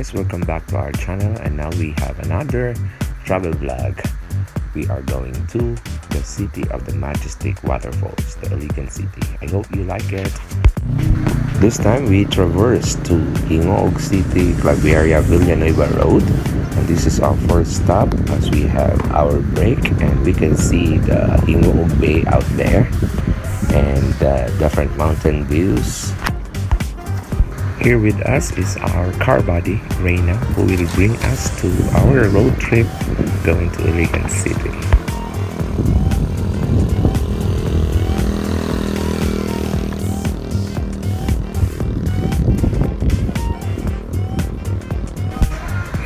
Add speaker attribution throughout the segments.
Speaker 1: guys, welcome back to our channel, and now we have another travel vlog. We are going to the city of the Majestic WaterFalls, the Iligan City. I hope you like it. This time we traverse to Tinago City, Claveria, Villanueva Road, and this is our first stop as we have our break, and we can see the Timoga Bay out there and different mountain views. Here with us is our car buddy, Reina, who will bring us to our road trip going to Iligan City.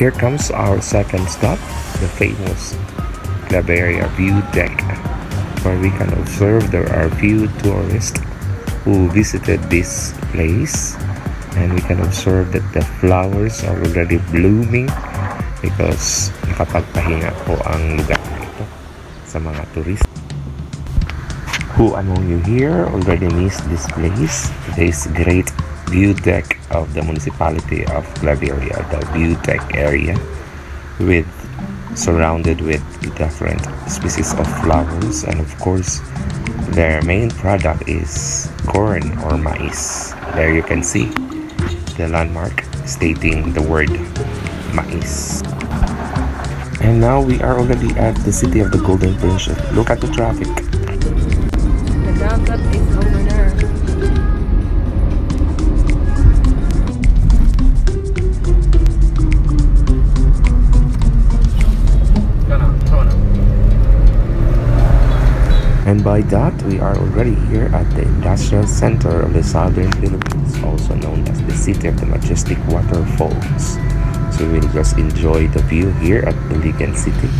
Speaker 1: Here comes our second stop, the famous Claveria View Deck, where we can observe there are few tourists who visited this place. And we can observe that the flowers are already blooming because nakapagpahinga po ang lugar na ito sa mga turist. Who among you here already missed this place? This great view deck of the municipality of Claveria, the view deck area surrounded with different species of flowers, and of course their main product is corn or maize. There you can see the landmark stating the word mais. And now we are already at the city of the Golden Princess. Look at the traffic.
Speaker 2: The downtown is over there.
Speaker 1: And by that, we are already here at the industrial center of the southern Philippines, also known as the city of the Majestic WaterFalls. So we'll just enjoy the view here at Iligan City.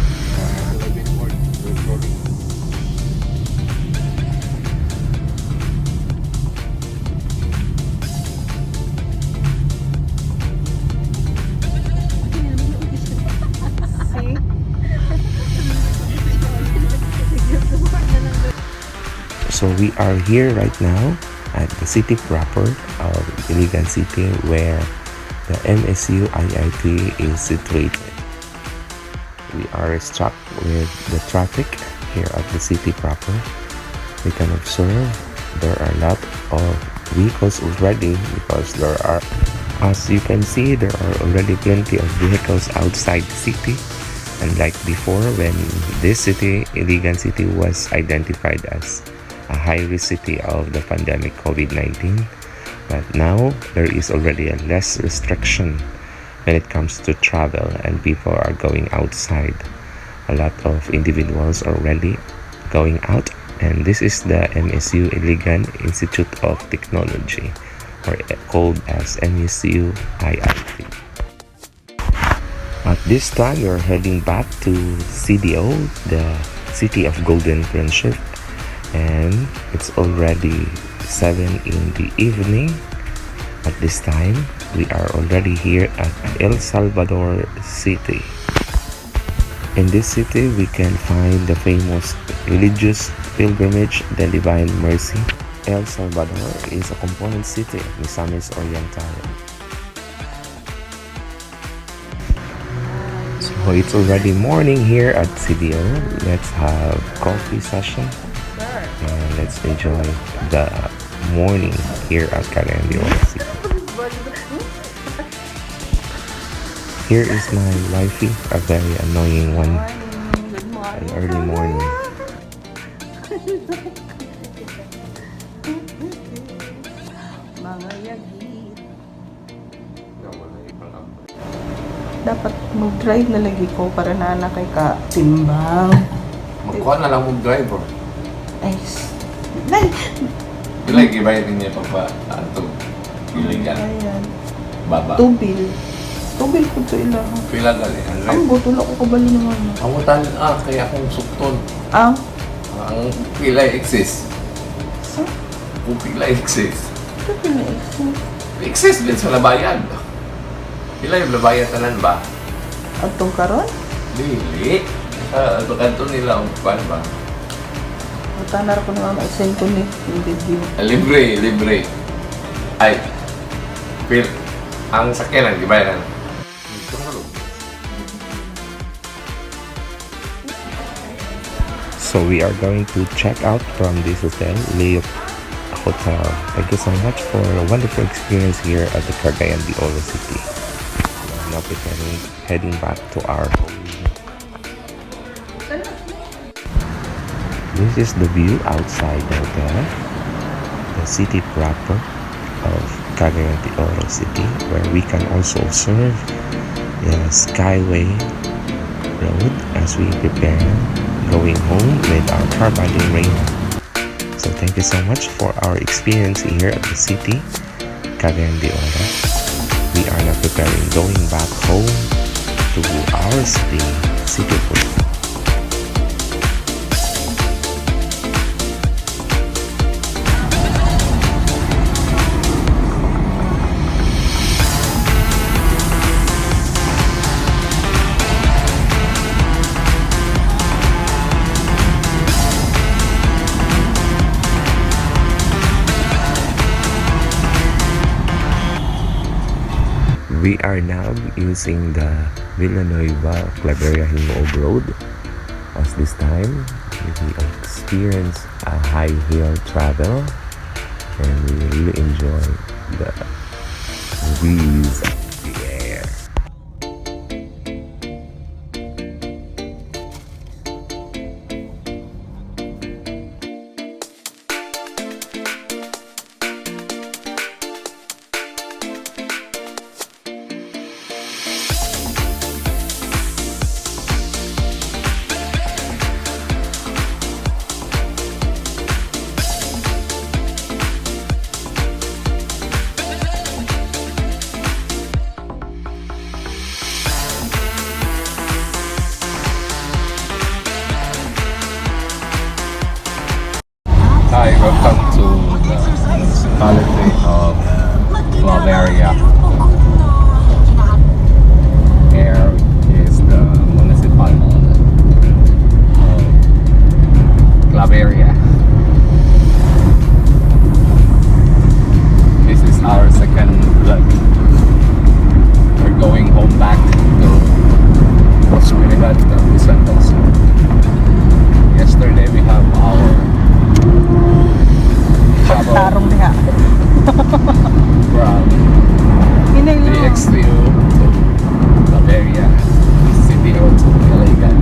Speaker 1: So we are here right now at the city proper of Iligan City, where the MSU IIT is situated. We are struck with the traffic here at the city proper. We can observe there are a lot of vehicles already because there are, as you can see, there are already plenty of vehicles outside the city. Unlike before, when this city, Iligan City, was identified as a high-risk city of the pandemic COVID-19, but now there is already a less restriction when it comes to travel and people are going outside. A lot of individuals are already going out, and this is the MSU Iligan Institute of Technology, or called as MSU IIT. At this time, we are heading back to CDO, the city of Golden Friendship, and it's already 7 in the evening. At this time, we are already here at El Salvador City. In this city, we can find the famous religious pilgrimage, the Divine Mercy. El Salvador is a component city of Misamis Oriental. So it's already morning here at CDO. Let's have coffee session. And let's enjoy the morning here at Claveria City. Here is my wifey, a very annoying one. An early morning.
Speaker 2: Dapat mag-drive na lagi ko para naana kay ka timbang.
Speaker 3: Magkuha na lang mag-drive, bro.
Speaker 2: Ay,
Speaker 3: Ilay, gibayatin niya pa ito. Iligan.
Speaker 2: ayan.
Speaker 3: Baba.
Speaker 2: Tubil ko to ilang.
Speaker 3: Pila gali.
Speaker 2: Ang butol ako kabali naman.
Speaker 3: Amutan, kaya akong sukton.
Speaker 2: Ang
Speaker 3: Pila exist.
Speaker 2: sa?
Speaker 3: Kung pila exist.
Speaker 2: Ito pina-exit.
Speaker 3: Exist din sa labayan. Pila yung labayan tanan ba?
Speaker 2: Atong karon?
Speaker 3: Dili. Kanto nila ang pan ba?
Speaker 2: Matanar ko naman ma-send ko ni yung video.
Speaker 3: Libre. Ay. Ang sakyanan, gibayaran.
Speaker 1: So we are going to check out from this hotel, Leo Hotel. Thank you so much for a wonderful experience here at the Cagayan de Oro City. We are now preparing, heading back to our home. This is the view outside the hotel, the city proper of Cagayan de Oro City, where we can also observe the Skyway Road as we prepare going home with our car bonding rain. So thank you so much for our experience here at the city, Cagayan de Oro. We are now preparing going back home to our city, Steelworks. We are now using the Villanueva Claveria Hinuog Road, as this time we experience a high hill travel and we really enjoy the breeze of the air.
Speaker 3: Hi, welcome to the municipality of Claveria. Here is the municipality of Claveria. This is our second vlog. We're going home back to Trinidad and Santos. Yesterday we have our
Speaker 2: Tarong diha.
Speaker 3: from Ep2 to Maria City of Iligan,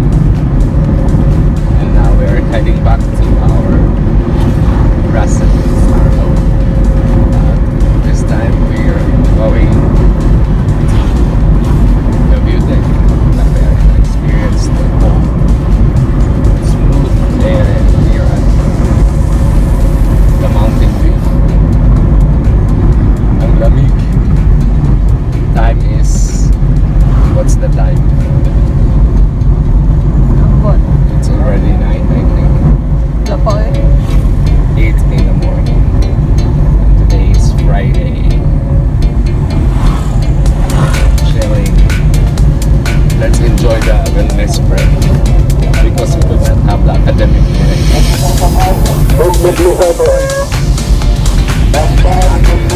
Speaker 3: and now we're heading back to our residence, our home. This time we're going to the view deck and experience the whole smooth air here at the mountain view. Ang lamig. Time is, what's the time?
Speaker 2: What?
Speaker 3: It's already 9, I think.
Speaker 2: Lapoy.
Speaker 3: 8 in the morning. Today is Friday. Chilling. Let's enjoy the wellness break because we could not have the academic break.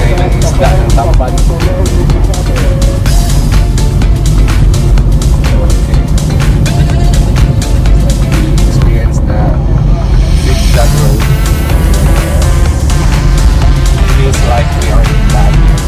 Speaker 3: Ngayon ang isda ng tampan. Okay. Experience the zigzag road. Feels like we are in Baguio.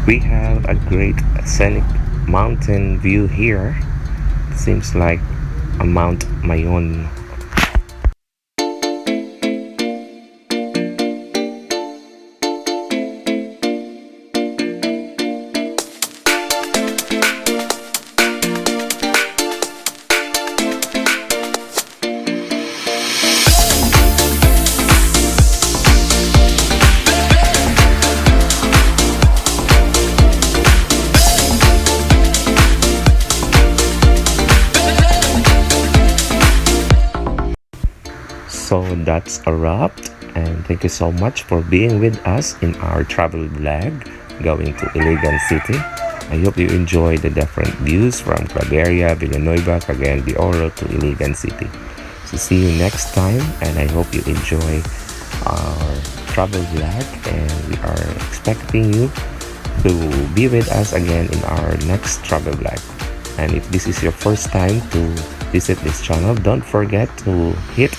Speaker 1: We have a great scenic mountain view here. Seems like a Mount Mayon. So that's a wrap, and thank you so much for being with us in our travel vlog going to Iligan City. I hope you enjoy the different views from Claveria, Villanueva, Cagayan de Oro to Iligan City. So see you next time, and I hope you enjoy our travel vlog, and we are expecting you to be with us again in our next travel vlog. And if this is your first time to visit this channel, don't forget to hit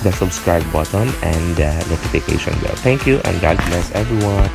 Speaker 1: the subscribe button and the notification bell. Thank you, and God bless everyone.